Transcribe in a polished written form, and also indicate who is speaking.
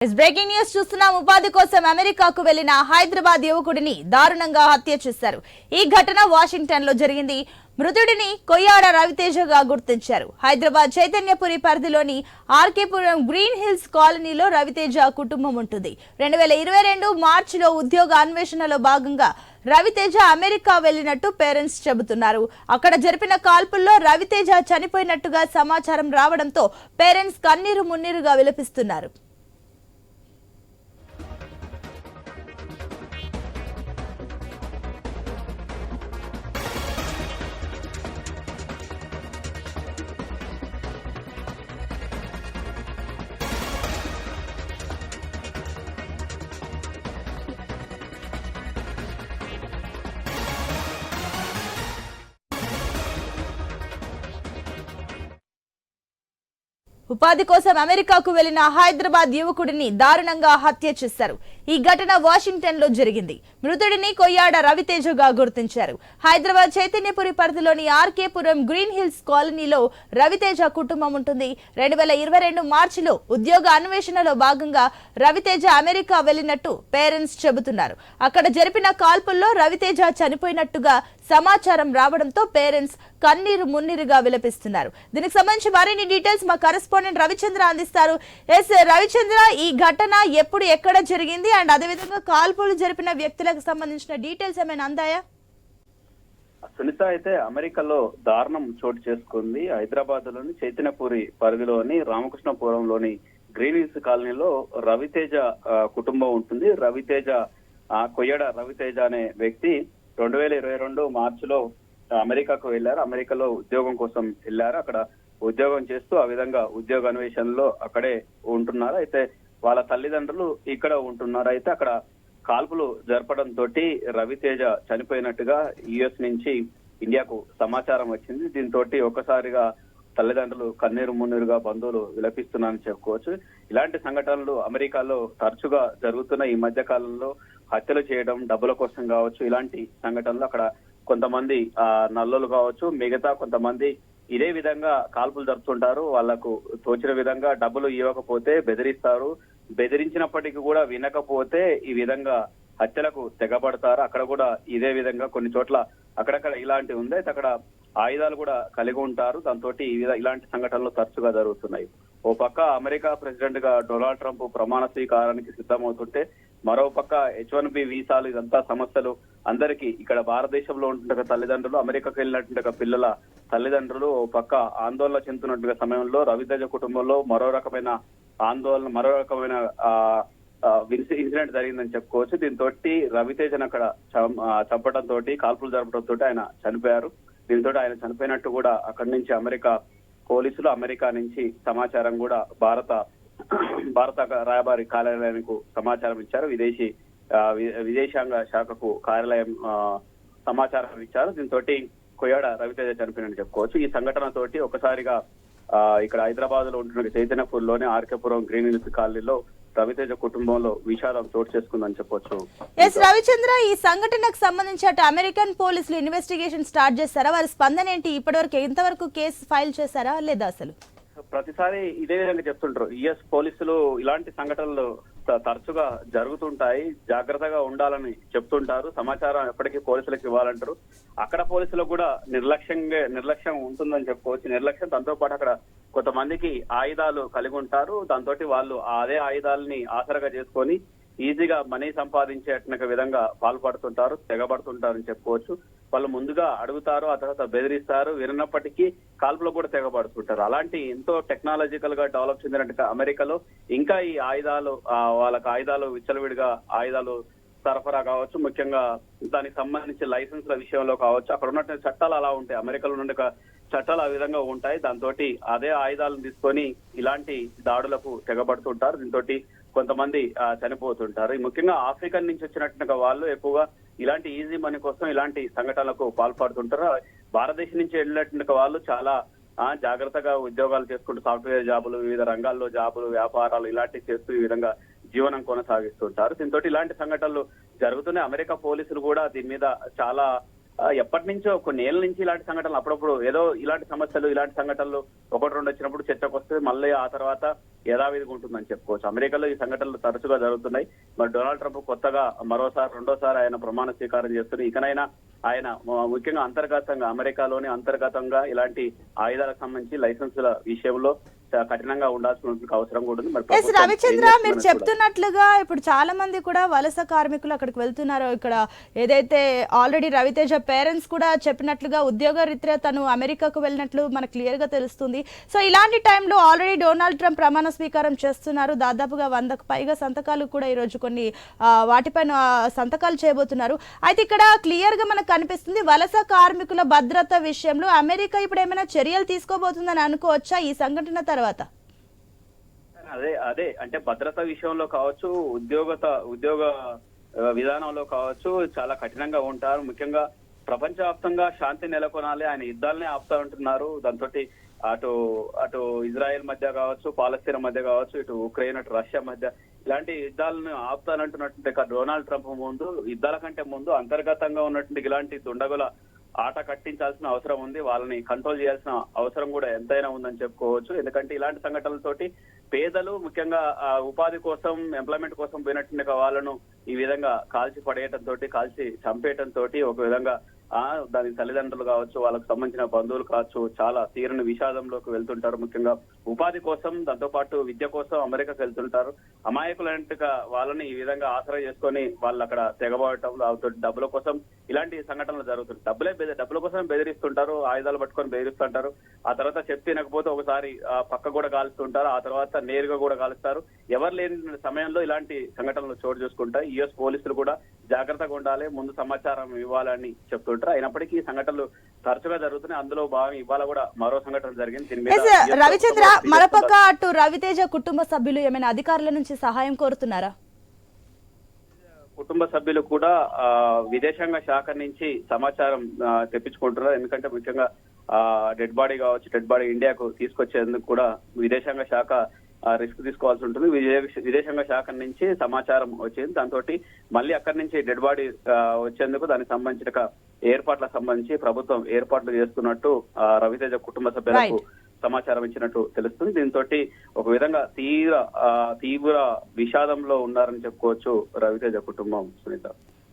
Speaker 1: Breaking news చూస్తున్నాం. ఉపాధి కోసం అమెరికాకు వెళ్లిన హైదరాబాద్ యువకుడిని దారుణంగా హత్య చేశారు. ఈ ఘటన వాషింగ్టన్ లో జరిగింది. మృతుడిని కొయ్యాడ రవితేజగా గుర్తించారు. హైదరాబాద్ చైతన్యపురి పరిధిలోని ఆర్కేపురం గ్రీన్ హిల్స్ కాలనీలో రవితేజ కుటుంబం ఉంటుంది. 2022 మార్చిలో ఉద్యోగ అన్వేషణలో భాగంగా రవితేజ అమెరికా వెళ్లినట్టు పేరెంట్స్ చెబుతున్నారు. అక్కడ జరిపిన కాల్పుల్లో రవితేజ చనిపోయినట్టుగా సమాచారం రావడంతో పేరెంట్స్ కన్నీరు మున్నీరుగా విలపిస్తున్నారు. ఉపాధి కోసం అమెరికాకు వెళ్లిన హైదరాబాద్ యువకుడిని దారుణంగా హత్య చేశారు. ఈ ఘటన వాషింగ్టన్ లో జరిగింది. మృతుడిని కొయ్యాడ రవితేజగా గుర్తించారు. హైదరాబాద్ చైతన్యపురి పరిధిలోని ఆర్కేపురం గ్రీన్ హిల్స్ కాలనీలో రవితేజ కుటుంబం ఉంటుంది. 2022 మార్చిలో ఉద్యోగ అన్వేషణలో భాగంగా రవితేజ అమెరికా వెళ్లినట్టు పేరెంట్స్ చెబుతున్నారు. అక్కడ జరిపిన కాల్పుల్లో రవితేజ చనిపోయినట్టుగా సమాచారం రావడంతో పేరెంట్స్ కన్నీరు మున్నీరుగా విలపిస్తున్నారు. దీనికి సంబంధించి మరిన్ని డీటెయిల్స్ మా కరెస్పాండెంట్ రవిచంద్ర అందిస్తారు. రవిచంద్ర, ఈ ఘటన ఎప్పుడు ఎక్కడ జరిగింది అండ్ అదేవిధంగా కాల్పులు జరిపిన వ్యక్తులకు సంబంధించిన డీటెయిల్స్ ఏమైనా అందాయా?
Speaker 2: సునీత, అయితే అమెరికాలో దారుణం చోటు చేసుకుంది. హైదరాబాద్ లోని చైతన్యపురి పరిధిలోని రామకృష్ణపురంలోని గ్రీన్ హిల్స్ కాలనీలో రవితేజ కుటుంబం ఉంటుంది. రవితేజ కొయ్యడ రవితేజ అనే వ్యక్తి 2022 మార్చిలో అమెరికాకు వెళ్లారు. అమెరికాలో ఉద్యోగం కోసం వెళ్లారు. అక్కడ ఉద్యోగం చేస్తూ ఆ విధంగా ఉద్యోగ అన్వేషణలో అక్కడే ఉంటున్నారు. అయితే వాళ్ళ తల్లిదండ్రులు ఇక్కడ ఉంటున్నారు. అయితే అక్కడ కాల్పులు జరపడంతో రవితేజ చనిపోయినట్టుగా యుఎస్ నుంచి ఇండియాకు సమాచారం వచ్చింది. దీంతో ఒక్కసారిగా తల్లిదండ్రులు కన్నీరు మున్నీరుగా బంధువులు విలపిస్తున్నారని చెప్పుకోవచ్చు. ఇలాంటి సంఘటనలు అమెరికాలో తరచుగా జరుగుతున్న ఈ మధ్య కాలంలో హత్యలు చేయడం, డబ్బుల కోసం కావచ్చు, ఇలాంటి సంఘటనలు అక్కడ కొంతమంది నల్లులు కావచ్చు, మిగతా కొంతమంది ఇదే విధంగా కాల్పులు జరుపుతుంటారు. వాళ్లకు తోచిన విధంగా డబ్బులు ఇవ్వకపోతే బెదిరిస్తారు. బెదిరించినప్పటికీ కూడా వినకపోతే ఈ విధంగా హత్యలకు తెగబడతారు. అక్కడ కూడా ఇదే విధంగా కొన్ని చోట్ల అక్కడక్కడ ఇలాంటి ఉంది. అయితే అక్కడ ఆయుధాలు కూడా కలిగి ఉంటారు. దాంతో ఇలాంటి సంఘటనలు తరచుగా జరుగుతున్నాయి. ఓ పక్క అమెరికా ప్రెసిడెంట్ గా డొనాల్డ్ ట్రంప్ ప్రమాణ స్వీకారానికి సిద్ధమవుతుంటే, మరో పక్క H1B వీసాలు, ఇదంతా సమస్యలు అందరికీ ఇక్కడ భారతదేశంలో ఉంటుండగా తల్లిదండ్రులు, అమెరికాకు వెళ్ళినట్టుగా పిల్లల తల్లిదండ్రులు ఓ పక్క ఆందోళన చెందుతున్నట్టుగా సమయంలో రవితేజ కుటుంబంలో మరో రకమైన ఆందోళన, మరో రకమైన ఇన్సిడెంట్ జరిగిందని చెప్పుకోవచ్చు. దీంతో రవితేజను అక్కడ చంపడంతో, కాల్పులు జరపడంతో ఆయన చనిపోయారు. దీంతో ఆయన చనిపోయినట్టు కూడా అక్కడి నుంచి అమెరికా పోలీసులు, అమెరికా నుంచి సమాచారం కూడా భారత రాయబారి కార్యాలయానికి సమాచారం ఇచ్చారు. విదేశాంగ శాఖకు కార్యాలయం సమాచారం ఇచ్చారు. దీంతో కొయ్యాడ రవితేజ చనిపోయినట్టు చెప్పుకోవచ్చు. ఈ సంఘటనతోటి ఒకసారిగా ఇక్కడ హైదరాబాద్ లో ఉంటున్న చైతన్యపూర్లోని ఆర్కేపురం గ్రీన్ హిల్స్ కాలనీలో రవితేజ కుటుంబంలో విషాదం చోటు చేసుకుందని చెప్పొచ్చు.
Speaker 1: రవిచంద్ర, ఈ సంఘటనకు సంబంధించి అటు అమెరికన్ పోలీసులు ఇన్వెస్టిగేషన్ స్టార్ట్ చేశారా? వారి స్పందన ఏంటి? ఇప్పటివరకు ఎంతవరకు కేసు ఫైల్ చేశారా లేదా? అసలు
Speaker 2: ప్రతిసారి ఇదే విధంగా చెప్తుంటారు. యుఎస్ పోలీసులు ఇలాంటి సంఘటనలు తరచుగా జరుగుతుంటాయి, జాగ్రత్తగా ఉండాలని చెప్తుంటారు. సమాచారం ఎప్పటికీ పోలీసులకు ఇవ్వాలంటారు. అక్కడ పోలీసులకు కూడా నిర్లక్ష్యం ఉంటుందని చెప్పుకోవచ్చు. నిర్లక్ష్యం, దాంతో పాటు అక్కడ కొంతమందికి ఆయుధాలు కలిగి ఉంటారు. దాంతో వాళ్ళు అదే ఆయుధాలని ఆసరగా చేసుకొని ఈజీగా మనీ సంపాదించే విధంగా పాల్పడుతుంటారు, తెగబడుతుంటారని చెప్పుకోవచ్చు. వాళ్ళు ముందుగా అడుగుతారు, ఆ తర్వాత బెదిరిస్తారు. వినప్పటికీ కాల్పులు కూడా తెగబడుతుంటారు. అలాంటి ఎంతో టెక్నాలజికల్ గా డెవలప్ చెందినట్టుగా అమెరికాలో ఇంకా ఈ ఆయుధాలు, వాళ్ళకి ఆయుధాలు విచ్చలవిడిగా ఆయుధాలు సరఫరా కావచ్చు, ముఖ్యంగా దానికి సంబంధించి లైసెన్స్ల విషయంలో కావచ్చు, అక్కడ ఉన్నటువంటి చట్టాలు అలా ఉంటాయి. అమెరికాలో నుండి చట్టాలు ఆ విధంగా ఉంటాయి. దాంతో అదే ఆయుధాలను తీసుకొని ఇలాంటి దాడులకు తెగబడుతుంటారు. దీంతో కొంతమంది చనిపోతుంటారు. ముఖ్యంగా ఆఫ్రికన్ నుంచి వచ్చినట్టుగా వాళ్ళు ఎక్కువగా ఇలాంటి ఈజీ మనీ కోసం ఇలాంటి సంఘటనలకు పాల్పడుతుంటారు. భారతదేశం నుంచి వెళ్ళినట్టుగా వాళ్ళు చాలా జాగ్రత్తగా ఉద్యోగాలు చేసుకుంటూ సాఫ్ట్వేర్ జాబులు, వివిధ రంగాల్లో జాబులు, వ్యాపారాలు ఇలాంటివి చేస్తూ ఈ విధంగా జీవనం కొనసాగిస్తుంటారు. దీంతో ఇలాంటి సంఘటనలు జరుగుతున్నాయి. అమెరికా పోలీసులు కూడా దీని మీద చాలా ఎప్పటి నుంచో కొన్ని ఏళ్ళ నుంచి ఇలాంటి సంఘటనలు అప్పుడప్పుడు ఏదో ఇలాంటి సమస్యలు ఇలాంటి సంఘటనలు ఒకటి రెండు వచ్చినప్పుడు చర్చకు వస్తే మళ్ళీ ఆ తర్వాత యథావిధిగా ఉంటుందని చెప్పుకోవచ్చు. అమెరికాలో ఈ సంఘటనలు తరచుగా జరుగుతున్నాయి. మరి డొనాల్డ్ ట్రంప్ కొత్తగా రెండోసారి ఆయన ప్రమాణ స్వీకారం చేస్తున్నారు. ఇకనైనా ఆయన ముఖ్యంగా అమెరికాలోని అంతర్గతంగా ఇలాంటి ఆయుధాలకు సంబంధించి లైసెన్సుల విషయంలో కఠినంగా ఉండాల్సిన అవసరం కూడా ఉంది.
Speaker 1: ఎస్ రవిచంద్ర, మీరు చెప్తున్నట్లుగా ఇప్పుడు చాలా మంది కూడా వలస కార్మికులు అక్కడికి వెళ్తున్నారు. ఇక్కడ ఏదైతే ఆల్రెడీ రవితేజ పేరెంట్స్ కూడా చెప్పినట్లుగా ఉద్యోగ రీత్యా తను అమెరికాకు వెళ్ళినట్లు మనకు క్లియర్ గా తెలుస్తుంది. సో ఇలాంటి టైంలో ఆల్రెడీ డొనాల్డ్ ట్రంప్ ప్రమాణ స్వీకారం చేస్తున్నారు. దాదాపుగా 100కు పైగా సంతకాలు కూడా ఈ రోజు కొన్ని వాటిపైన సంతకాలు చేయబోతున్నారు. అయితే ఇక్కడ క్లియర్ గా మనకు కనిపిస్తుంది వలస కార్మికుల భద్రత విషయంలో అమెరికా ఇప్పుడు ఏమైనా చర్యలు తీసుకోబోతుందని అనుకోవచ్చా ఈ సంఘటన తర్వాత?
Speaker 2: అదే అంటే భద్రత విషయంలో కావచ్చు, ఉద్యోగ విధానంలో కావచ్చు చాలా కఠినంగా ఉంటారు. ముఖ్యంగా ప్రపంచవ్యాప్తంగా శాంతి నెలకొనాలి, ఆయన యుద్ధాలనే ఆపుతా ఉంటున్నారు. దాంతో అటు ఇజ్రాయెల్ మధ్య కావచ్చు, పాలస్తీనా మధ్య కావచ్చు, ఇటు ఉక్రెయిన్ అటు రష్యా మధ్య ఇలాంటి యుద్ధాలను ఆపుతానంటున్నటువంటి డొనాల్డ్ ట్రంప్ ముందు యుద్ధాల కంటే ముందు అంతర్గతంగా ఉన్నటువంటి ఇలాంటి దుండగుల ఆట కట్టించాల్సిన అవసరం ఉంది. వాళ్ళని కంట్రోల్ చేయాల్సిన అవసరం కూడా ఎంతైనా ఉందని చెప్పుకోవచ్చు. ఎందుకంటే ఇలాంటి సంఘటనలతోటి పేదలు ముఖ్యంగా ఉపాధి కోసం, ఎంప్లాయ్మెంట్ కోసం పోయినట్టు వాళ్ళను ఈ విధంగా కాల్చి పడేయటంతో, కాల్చి చంపేయటంతో ఒక విధంగా దాని తల్లిదండ్రులు కావచ్చు, వాళ్ళకు సంబంధించిన బంధువులు కావచ్చు చాలా తీరని విషాదంలోకి వెళ్తుంటారు. ముఖ్యంగా ఉపాధి కోసం, దాంతో పాటు విద్య కోసం అమెరికాకు వెళ్తుంటారు. అమాయకులంటగా వాళ్ళని ఈ విధంగా ఆసరా చేసుకొని వాళ్ళు అక్కడ తెగబడటం, డబ్బుల కోసం ఇలాంటి సంఘటనలు జరుగుతుంది. డబ్బుల కోసం బెదిరిస్తుంటారు, ఆయుధాలు పట్టుకొని బెదిరిస్తుంటారు. ఆ తర్వాత చెప్తే వినకపోతే ఒకసారి పక్క కూడా కాలుస్తుంటారు, ఆ తర్వాత నేరుగా కూడా కాలుస్తారు. ఎవరు లేని సమయంలో ఇలాంటి సంఘటనలు చోటు చేసుకుంటాయి. యుఎస్ పోలీసులు కూడా జాగ్రత్తగా ఉండాలి, ముందు సమాచారం ఇవ్వాలని చెప్తుంటారు. అయినప్పటికీ ఈ సంఘటనలు తరచుగా జరుగుతున్నాయి. అందులో భాగం ఇవాళ కూడా మరో సంఘటన జరిగింది.
Speaker 1: రవిచంద్ర, మరోపక్క అటు రవితేజ కుటుంబ సభ్యులు ఏమైనా అధికారుల నుంచి సహాయం కోరుతున్నారా?
Speaker 2: కుటుంబ సభ్యులు కూడా విదేశాంగ శాఖ నుంచి సమాచారం తెప్పించుకుంటున్నారు. ఎందుకంటే ముఖ్యంగా డెడ్ బాడీ ఇండియాకు తీసుకొచ్చేందుకు కూడా విదేశాంగ శాఖ రిస్క్ తీసుకోవాల్సి ఉంటుంది. విదేశాంగ శాఖ నుంచి సమాచారం వచ్చింది. దాంతో మళ్ళీ అక్కడి నుంచి డెడ్ బాడీ వచ్చేందుకు దానికి సంబంధించిన ఏర్పాట్లకు సంబంధించి ప్రభుత్వం ఏర్పాట్లు చేస్తున్నట్టు రవితేజ కుటుంబ సభ్యులకు సమాచారం ఇచ్చినట్టు తెలుస్తుంది. దీంతో ఒక విధంగా తీవ్ర విషాదంలో ఉన్నారని చెప్పుకోవచ్చు రవితేజ కుటుంబం. సునీత.